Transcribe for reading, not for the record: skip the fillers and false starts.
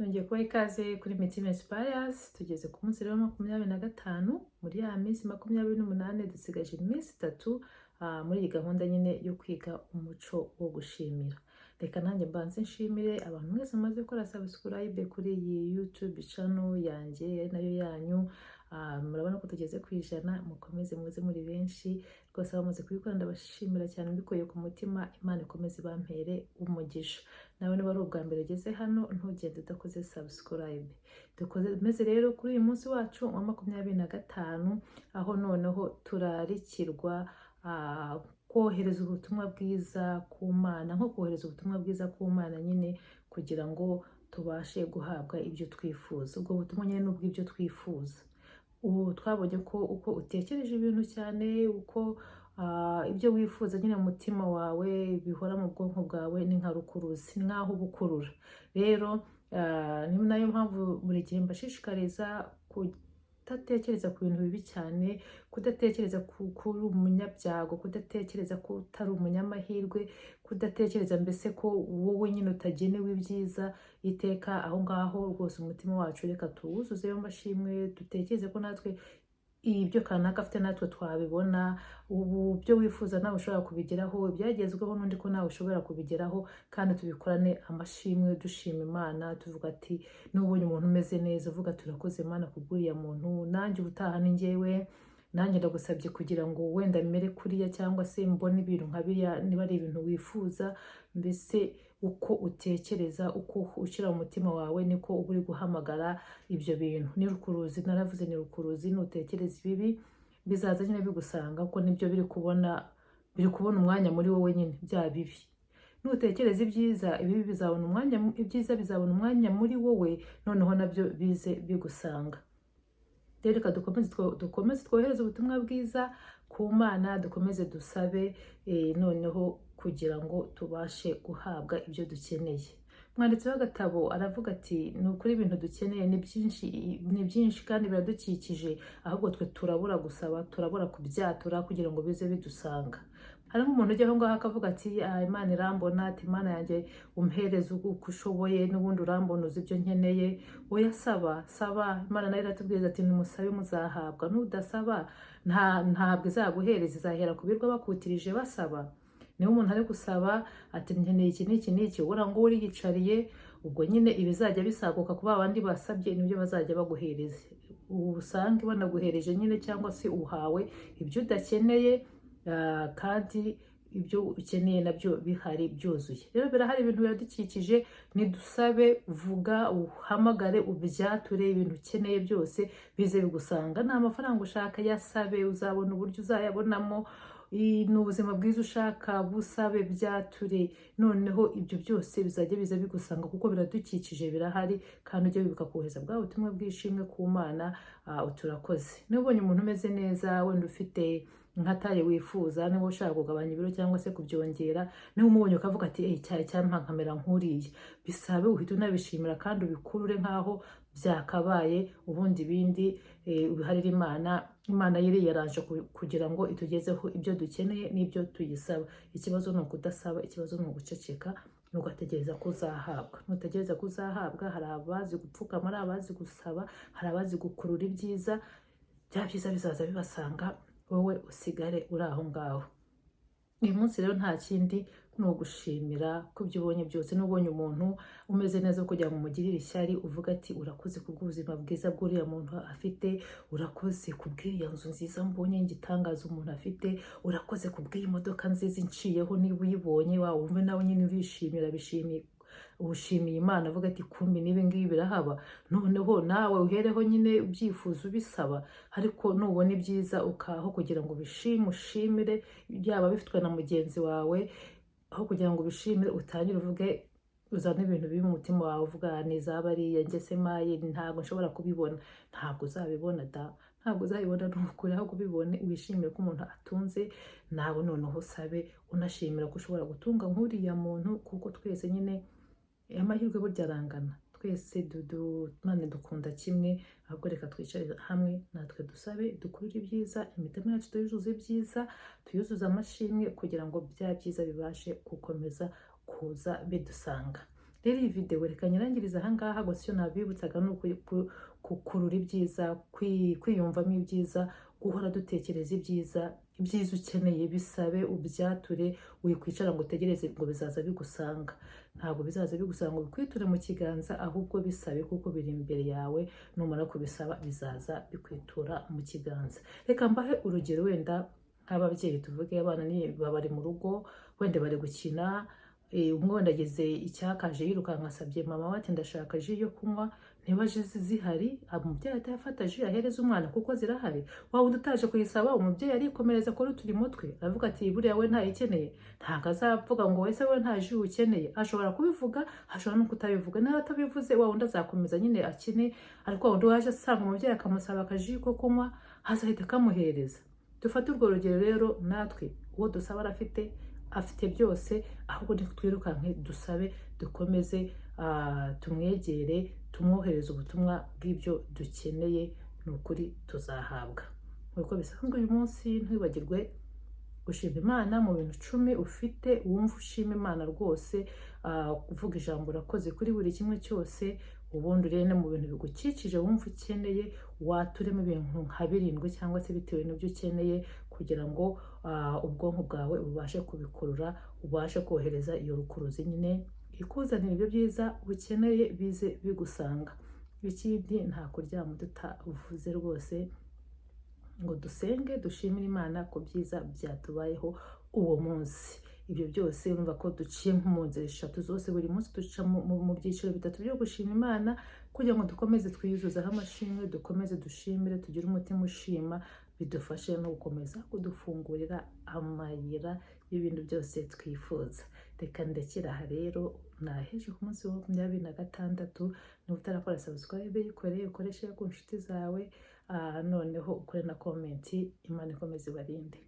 Nongeye kubaha ikaze kuri Mitima Inspires. Tugeze ku munsi rero 25 muri ya minsi 28 dusigaje iminsi 3 muri iyi gahunda nyine yo kwiga umuco wo gushimira. Reka nanjye mbanze nshimire abantu mwese mumaze gukora subscribe kuri iyi YouTube channel yanjye ari nayo yanyu. Murabona ko tugeze ku 100, mukomeze muze muri benshi rwose, abamaze kubikora ndabashimira cyane mbikuye ku mutima. Imana ikomeze bampere umugisha. Nawe niba ari ubwa mbere ugeze hano ntugende udakoze subscribe. Dukomeze rero kuri uyu munsi wacu wa 25, aho noneho turarikirwa kohereza ubutumwa bwiza ku Mana, nko kohereza ubutumwa bwiza ku Mana nyine kugira ngo tubashe guhabwa ibyo twifuza. Ubwo butumwa nyine nubwo ibyo twifuza. Ubu twabonye ko uko utekereje ibintu cyane, uko ibyo wifuza nyine mu mutima wawe bihora mu bwonko bwawe ni nka rukuruzi, ni nkaho ubukurura. Rero ni nayo mpamvu buri gihe mbashishikariza kudatekereza ku bintu bibi cyane, kudatekereza kuri umunyabyago, kudatekereza ko utari umunyamahirwe, kudatekereza mbese ko wowe nyine utagenewe ibyiza iteka. Aho ngaho rwose umutima wacu reka tuwuzuzeyo amashimwe, dutekereze ko natwe ibyo kanaka afite natwe twabibona. Ubu byo wifuza nawe ushobora kubigeraho, ibyagezweho n'undi ko nawe ushobora kubigeraho, kandi tubikorane amashimwe dushima Imana, tuvuga ati n'ubonye umuntu umeze neza uvuga turakoze Imana kubw'uriya muntu, nanjye ubutaha ni njyewe, nanjye ndagusabye kugira ngo wenda mere kuriya cyangwa se mbone ibintu nka biriya. Niba ari ibintu wifuza, mbese uko utekereza, uko ushyira mu mutima wawe niko uba uri guhamagara ibyo bintu. Ni rukuruzi, naravuze ni rukuruzi. Nutekereza ibibi bizaza nyine bigusanga, kuko nibyo biri kubona umwanya muri wowe nyine, bya bibi. Nutekereza ibyiza, ibibi bizabona umwanya, ibyiza bizabona umwanya muri wowe, noneho nabyo bize bigusanga. Rero reka dukomeze twohereze ubutumwa bwiza ku Mana, dukomeze dusabe noneho kugira ngo tubashe guhabwa ibyo dukeneye. Umwanditsi w'agatabo aravuga ati ni ukuri ibintu dukeneye ni byinshi kandi biradukikije, ahubwo twe turabura gusaba, turabura kubyatura kugira ngo bize bidusanga. Hari nk'umuntu ujya aho ngaho akavuga ati Imana irambona, ati Imana yanjye umpereze uko ushoboye, n'ubundi urambona uzi ibyo nkeneye. Oya, saba. Imana nayo iratubwiriza ati nimusabe muzahabwa, nudasaba ntabwo izaguhereza, izahera ku birwa bakutirije basaba. Niyo umuntu ari gusaba ati nkeneye iki n'iki n'iki, ubura ngo uriyicariye, ubwo nyine ibizajya bisaguka kuba abandi basabye nibyo bazajya baguhereza. Ubu usange banaguhereje nyine, cyangwa se uhawe ibyo udakeneye, kandi ibyo ukeneye nabyo bihari byuzuye. Rero birahari ibintu biradukikije, nidusabe, vuga, uhamagare, ubyature, ibintu ukeneye byose bize bigusanga. Nta mafaranga ushaka, yasabe, uzabona uburyo uzayabonamo. Ni ubuzima bwiza ushaka, busabe, byature, noneho ibyo byose bizajya biza bigusanga, kuko biradukikije, birahari. Kandi ujye wibuka kohereza bwa butumwa bw'ishimwe ku Mana. Turakoze. Niba ubonye umuntu umeze neza, wenda ufite nka taye wifuza, niba ushaka kugabanya ibiro cyangwa se kubyongera, niba umubonye ukavuga ati cyari cyampa nkamera nk'uriya, bisabe, uhita unabishimira kandi ubikurure nk'aho byakabaye. ubundi ibindi ubiharire Imana yari yaranje kugira ngo itugezeho ibyo dukeneye n'ibyo tuyisaba. Ikibazo ni ukudasaba, ikibazo ni uguceceka, nugategereza ko uzahabwa. Nutegereza ko uzahabwa, hari abazi gupfukama, hari abazi gusaba, hari abazi gukurura ibyiza. Bya byiza bizaza bibasanga, wowe usigare uri aho ngaho. Uyu munsi rero nta kindi ni ugushimira ko ibyo ubonye byose. N'ubonye umuntu umeze neza kugira ngo umugirire ishyari, uvuga ati urakoze kubw'ubuzima bwiza bw'uriya muntu afite, urakoze kubw'iyo nzu nziza mbonye y'igitangaza umuntu afite, urakoze kubw'iyi modoka nziza inciyeho, niba uyibonye wumve nawe nyine urishimira, ushimiye Imana, avuga ati kumbi n'ibi ngibi birahaba. Noneho nawe uhereho nyine ubyifuza ubisaba, ariko nubona ibyiza ukaho kugira ngo ushimire, byaba bifitwe na mugenzi wawe, aho kugira ngo ubishimire utangire uvuge, uzana ibintu biri mu mutima wawe, uvuga nizaba ariya ngese maye ntabwo nshobora kubibona. Ntabwo uzabibona ntabwo uzabibona, nukuri. aho kubibone wishimire ko umuntu atunze, nawe noneho usabe unashimira ko ushobora gutunga nk'uriya muntu, kuko twese nyine amahirwe burya arangana. Twese Imana dukunda kimwe, ahubwo reka twicare hamwe natwe dusabe, dukurure ibyiza, imitima yacu tuyuzuze ibyiza, tuyuzuze amashimwe, kugira ngo bya byiza bibashe gukomeza kuza bidusanga. rero iyi video reka nyirangiriza ahangaha gusa icyo nabibutsaga ni gukurura ibyiza, kwiyumvamo ibyiza, guhora dutekereza ibyiza ukeneye, bisabe, ubyature, wikwicara ngo utegereze ngo bizaza bigusanga. Ntabwo bizaza bigusanga ngo bikwiture mu kiganza, ahubwo bisabe kuko biri imbere yawe, numara kubisaba bizaza bikwitura mu kiganza. Reka mbahe urugero wenda nk'ababyeyi, tuvuge abana bari mu rugo, wenda bari gukina, umwe wenda ageze icyakaje yirukanka asabye mama we ati ndashaka ji yo kunywa, niba ji zihari umubyeyi atayafata ji ahereza umwana kuko zirahari. Wa wundi utaje kuyisaba umubyeyi arikomereza kuri uturimo twe, aravuga ati buriya we ntayikeneye, ntabwo azavuga ngo ese we nta ji ukeneye. Ashobora kubivuga, ashobora no kutabivuga, naho atabivuze wa wundi azakomeza nyine akine, ariko wa wundi waje asanga umubyeyi akamusaba akaji ko kunywa azahita akamuhereza. Dufate urwo rugero rero, natwe uwo dusaba afite byose, ahubwo twirukanke dusabe, dukomeze tumwegere, tumwohereze ubutumwa bw'ibyo dukeneye, ni ukuri tuzahabwa. Nk'uko bisanzwe uyu munsi ntwibagirwe gushima Imana mu bintu 10 ufite, wumva ushima Imana rwose, kuvuga ijambo urakoze kuri buri kimwe cyose, ubundi urene mu bintu bigukikije wumva ukeneye, waturemo ibintu nka 7 cyangwa se bitewe n'ibyo ukeneye, kugira ngo ubwonko bwawe ubashe kubikurura, ubashe kohereza iyo rukuruzi nyine ikuzanira ibyo byiza ukeneye bize bigusanga. Ikindi nta kuryama tutavuze rwose, ngo dusenge dushimire Imana ku byiza byatubayeho uwo munsi. Ibyo byose urumva ko duciye mu nzira 3 zose, buri munsi duca mu byiciro 3 byo gushima Imana, kugira ngo dukomeze twiyuzuzaho amashimwe, dukomeze dushimire, tugire umutima ushima, bidufashe no gukomeza kudufungurira amayira y'ibintu byose twifuza. Reka ndekera aha rero, naheje ku munsi wa 26. Niba utarakora subscribe yikore, ukoreshe ku nshuti zawe, noneho ukore na comment. Imana ikomeze ibarinde.